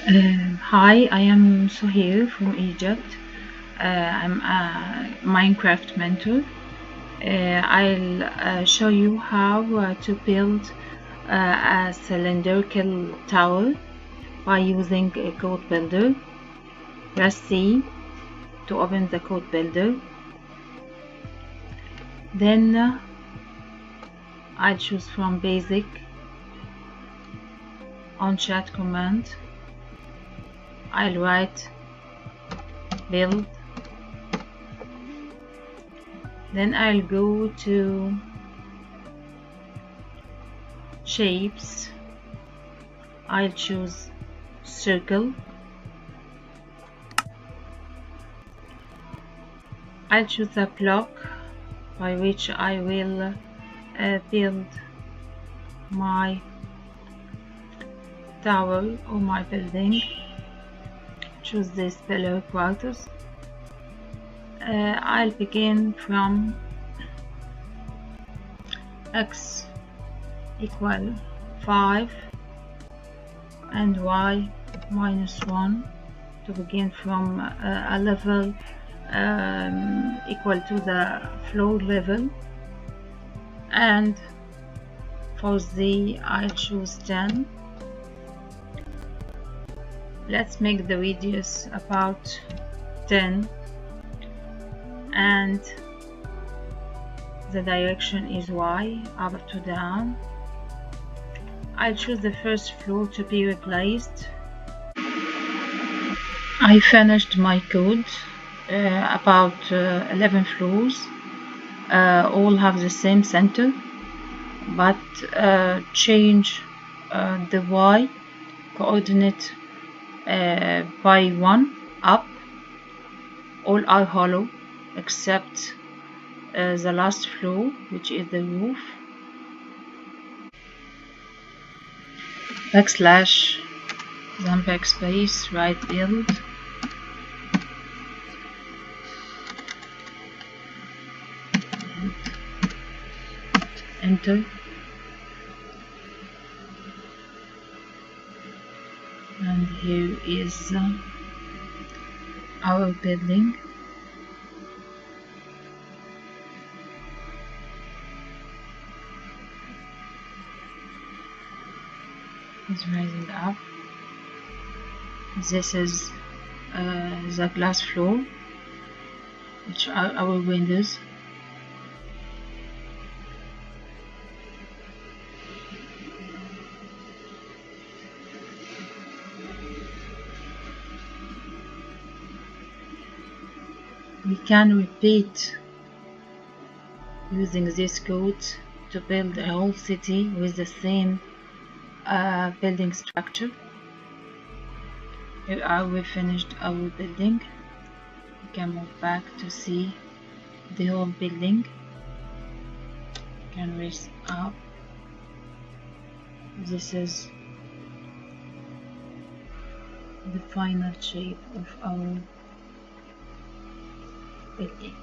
Hi, I am Suhail from Egypt. I'm a Minecraft mentor. I'll show you how to build a cylindrical tower by using a code builder. Press C to open the code builder. Then I'll choose from basic on chat command. I'll write build. Then I'll go to shapes. I'll choose circle. I'll choose a block by which I will build my tower or my building. Choose this pillar quarters. I'll begin from x equal 5 and y minus 1 to begin from a level equal to the floor level, and for z I'll choose 10. Let's make the radius about 10 and the direction is y, up to down. I'll choose the first floor to be replaced. I finished my code, about 11 floors, all have the same center, but change the y coordinate by 1 up. All are hollow except the last floor, which is the roof. Backslash then backspace right build. Enter. And here is our building. It's rising up. This is the glass floor, which are our windows. We can repeat using this code to build a whole city with the same building structure. Here we finished our building. We can move back to see the whole building. We can raise up. This is the final shape of our building.